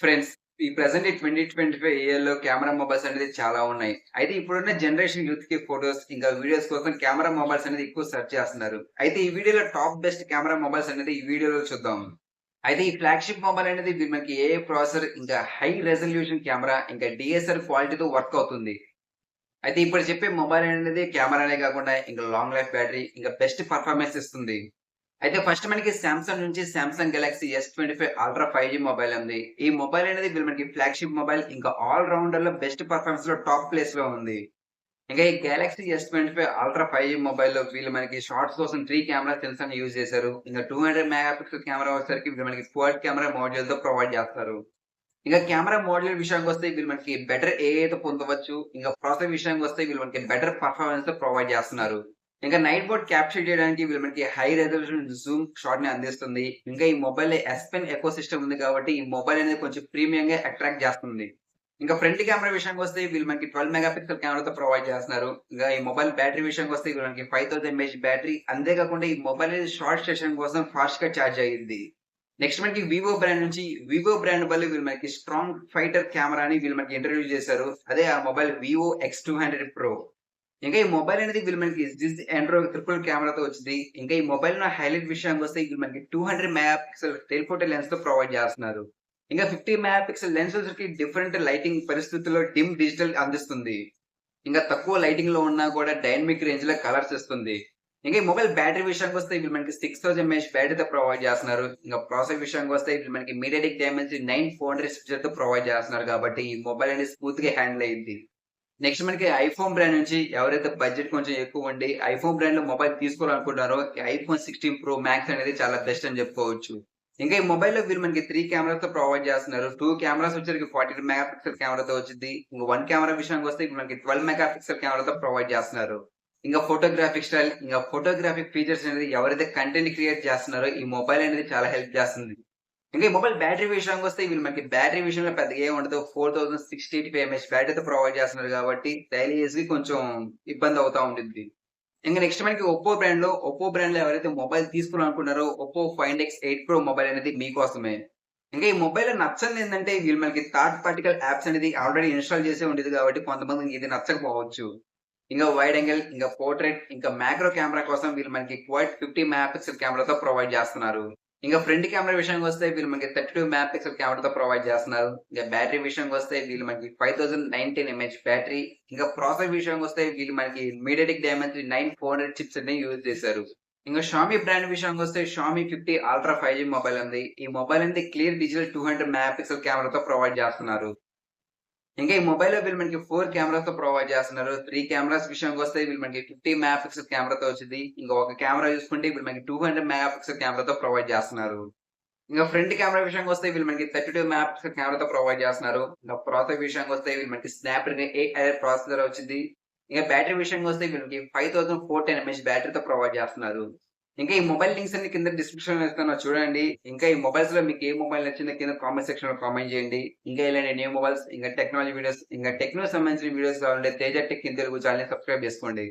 Friends, ఈ present ఈ 2025 ఇయర్‌లో కెమెరా మొబైల్స్ అనేది చాలా ఉన్నాయి. అయితే ఇప్పుడున్న జనరేషన్ యూత్‌కి ఫోటోస్ ఇంకా వీడియోస్ కోసం కెమెరా మొబైల్స్ అనేది ఎక్కువ సెర్చ్ చేస్తున్నారు. అయితే ఈ వీడియోలో టాప్ బెస్ట్ కెమెరా మొబైల్స్ అనేది ఈ వీడియోలో చూద్దాం. అయితే ఈ ఫ్లాగ్‌షిప్ మొబైల్ అనేది మనకి ఏఐ ప్రాసెసర్ ఇంకా హై రిజల్యూషన్ కెమెరా ఇంకా డీఎస్ఎల్ క్వాలిటీతో వర్క్ అవుతుంది. అయితే ఇప్పుడు చెప్పే మొబైల్ అనేది కెమెరానే కాకుండా ఇంకా లాంగ్ లైఫ్ బ్యాటరీ ఇంకా బెస్ట్ పెర్ఫార్మన్స్ ఇస్తుంది. అయితే ఫస్ట్ మనకి సామ్‌సంగ్ నుంచి Samsung Galaxy S25 ultra 5G mobile ఉంది. ఈ మొబైల్ అనేది మనకి ఫ్లాగ్‌షిప్ మొబైల్ ఇంకా ఆల్ రౌండర్‌లో బెస్ట్ పెర్ఫార్మన్స్‌లో టాప్ ప్లేస్‌లో ఉంది. ఇంకా ఈ గెలాక్సీ S25 అల్ట్రా 5G మొబైల్‌లో మనకి షార్ట్స్ కోసం 3 కెమెరా సెన్సార్‌ని యూజ్ చేశారు. ఇంకా 200 మెగా పిక్సెల్ కెమెరా వచ్చేసరికి మనకి క్వాడ్ కెమెరా మోడ్యూల్‌తో ప్రొవైడ్ చేస్తారు. ఇంకా కెమెరా మోడ్యూల్ విషయానికొస్తే మనకి బెటర్ ఏఐతో పొందవచ్చు. ఇంకా ప్రాసెసర్ విషయానికొస్తే మనకి బెటర్ పెర్ఫార్మన్స్‌తో ప్రొవైడ్ చేస్తున్నారు. ఇంకా నైట్ మోడ్ క్యాప్చర్ చేయడానికి మనకి హై రిజల్యూషన్ జూమ్ షాట్‌ని అందిస్తుంది. ఇంకా ఈ మొబైల్‌లో S Pen ఎకోసిస్టమ్ ఉంది కాబట్టి ఈ మొబైల్ అనేది కొంచెం ప్రీమియంగా అట్రాక్ట్ చేస్తుంది. ఇంకా ఫ్రంట్ కెమెరా విషయానికొస్తే మనకి 12 మెగా పిక్సెల్ కెమెరాతో ప్రొవైడ్ చేస్తున్నారు. ఇంకా ఈ మొబైల్ బ్యాటరీ విషయానికొస్తే మనకి 5000 ఎంఏహెచ్ బ్యాటరీ. అంతే కాకుండా ఈ మొబైల్ అనేది షార్ట్ సెషన్ కోసం ఫాస్ట్‌గా చార్జ్ అయ్యిద్ది. నెక్స్ట్ మనకి వివో బ్రాండ్ నుంచి వివో బ్రాండ్ వాళ్ళు మనకి స్ట్రాంగ్ ఫైటర్ కెమెరాని మనకి ఇంట్రొడ్యూస్ చేశారు. అదే ఆ మొబైల్ వివో X200 ప్రో. ఇంకా ఈ మొబైల్ అనేది మనకి జిస్ ఆండ్రాయిడ్ ట్రిపుల్ కెమెరాతో వచ్చింది. ఇంకా ఈ మొబైల్‌లో హైలైట్ విషయానికొస్తే మనకి 200 మెగా పిక్సెల్ టెలిఫోటో లెన్స్‌తో ప్రొవైడ్ చేస్తున్నారు. ఇంకా 50 మెగా పిక్సెల్ లెన్స్ వచ్చేసరికి డిఫరెంట్ లైటింగ్ పరిస్థితుల్లో డిమ్ డిజిటల్ అందిస్తుంది. ఇంకా తక్కువ లైటింగ్‌లో ఉన్నా కూడా డైనమిక్ రేంజ్‌లో కలర్స్ ఇస్తుంది. ఇంకా ఈ మొబైల్ బ్యాటరీ విషయానికొస్తే మనకి 6000 ఎంఏహెచ్ బ్యాటరీతో ప్రొవైడ్ చేస్తున్నారు. ఇంకా ప్రాసెసర్ విషయానికొస్తే మనకి మీడియాటెక్ డైమెన్సిటీ 9400 చిప్‌సెట్‌తో ప్రొవైడ్ చేస్తున్నారు కాబట్టి ఈ మొబైల్ అనేది స్మూత్‌గా హ్యాండిల్ అయ్యిద్ది. నెక్స్ట్ మనకి ఐఫోన్ బ్రాండ్ నుంచి ఎవరైతే బడ్జెట్ కొంచెం ఎక్కువుండి ఐఫోన్ బ్రాండ్‌లో మొబైల్ తీసుకోవాలనుకుంటున్నారో ఐఫోన్ 16 ప్రో మాక్స్ అనేది చాలా బెస్ట్ అని చెప్పుకోవచ్చు. ఇంకా ఈ మొబైల్‌లో మనకి 3 కెమెరాస్‌తో ప్రొవైడ్ చేస్తున్నారు. 2 కెమెరాస్ వచ్చేసరికి 42 మెగా పిక్సెల్ కెమెరాతో వచ్చిద్ది. ఇంక 1 కెమెరా విషయానికొస్తే మనకి 12 మెగా పిక్సెల్ కెమెరాతో ప్రొవైడ్ చేస్తున్నారు. ఇంకా ఫోటోగ్రాఫిక్ స్టైల్, ఇంకా ఫోటోగ్రాఫిక్ ఫీచర్స్ అనేది ఎవరైతే కంటెంట్ క్రియేట్ చేస్తున్నారో ఈ మొబైల్ అనేది చాలా హెల్ప్ చేస్తుంది. ఇంకా ఈ మొబైల్ బ్యాటరీ విషయానికొస్తే మనకి బ్యాటరీ విషయంలో పెద్దగా ఏమి ఉండదు. 4685 ఎంఏహెచ్ బ్యాటరీతో ప్రొవైడ్ చేస్తున్నారు కాబట్టి డైలీ యూజ్‌కి కొంచెం ఇబ్బంది అవుతా ఉండిద్ది. ఇంక నెక్స్ట్ మనకి ఒప్పో బ్రాండ్‌లో ఎవరైతే మొబైల్ తీసుకోవాలనుకున్నారో Oppo Find X8 Pro mobile అనేది మీకోసమే. ఇంకా ఈ మొబైల్‌లో నచ్చనిదేంటంటే మనకి థర్డ్ పార్టికల్ యాప్స్ అనేది ఆల్రెడీ ఇన్‌స్టాల్ చేసే ఉండిద్ది కాబట్టి కొంతమందికి ఇది నచ్చకపోవచ్చు. ఇంకా వైడ్ యాంగిల్, ఇంకా పోర్ట్రైట్, ఇంకా మాక్రో కెమెరా కోసం మనకి క్వాడ్ 50 మెగా పిక్సెల్ కెమెరాతో ప్రొవైడ్ చేస్తున్నారు. ఇంకా ఫ్రంట్ కెమెరా విషయానికొస్తే మనకి 32 మెగా పిక్సెల్ కెమెరాతో ప్రొవైడ్ చేస్తున్నారు. ఇంకా బ్యాటరీ విషయానికొస్తే మనకి 5019 ఎంఏహెచ్ బ్యాటరీ. ఇంకా ప్రాసెసర్ విషయానికొస్తే మనకి మీడియాటెక్ డైమెన్సిటీ 9400 చిప్‌సెట్‌ని యూజ్ చేశారు. ఇంకా షామీ బ్రాండ్ విషయానికొస్తే షామీ 50 అల్ట్రా 5G మొబైల్ ఉంది. ఈ మొబైల్ అనేది క్లియర్ డిజిటల్ 200 మెగా పిక్సెల్ కెమెరాతో ప్రొవైడ్ చేస్తున్నారు. ఇంకా ఈ మొబైల్‌లో మనకి 4 కెమెరాస్‌తో ప్రొవైడ్ చేస్తున్నారు. 3 కెమెరాస్ విషయానికొస్తే మనకి 50 మెగా పిక్సెల్ కెమెరాతో వచ్చిద్ది. ఇంకా ఒక కెమెరా చూసుకుంటే మనకి 200 మెగా పిక్సెల్ కెమెరాతో ప్రొవైడ్ చేస్తున్నారు. ఇంకా ఫ్రంట్ కెమెరా విషయానికొస్తే మనకి 32 మెగా పిక్సెల్ కెమెరాతో ప్రొవైడ్ చేస్తున్నారు. ఇంకా ప్రాసెసర్ విషయానికొస్తే మనకి స్నాప్‌డ్రాగన్ 8 ప్రాసెసర్ వచ్చిద్ది. ఇంకా బ్యాటరీ విషయానికొస్తే మనకి 5410 ఎంఏహెచ్ బ్యాటరీతో ప్రొవైడ్ చేస్తున్నారు. ఇంకా ఈ మొబైల్ లింక్స్ అన్ని కింద డిస్క్రిప్షన్‌లో ఇస్తాను చూడండి. ఇంకా ఈ మొబైల్స్‌లో మీకు ఏ మొబైల్ నచ్చిందో కింద కామెంట్ సెక్షన్‌లో కామెంట్ చేయండి. ఇంకా ఇలాంటి న్యూ మొబైల్స్, ఇంకా టెక్నాలజీ వీడియోస్, ఇంకా టెక్‌నో సంబంధించిన వీడియోస్ కావాలంటే తేజ టెక్ ఇన్ తెలుగు ఛానెల్‌ని సబ్స్క్రైబ్ చేసుకోండి.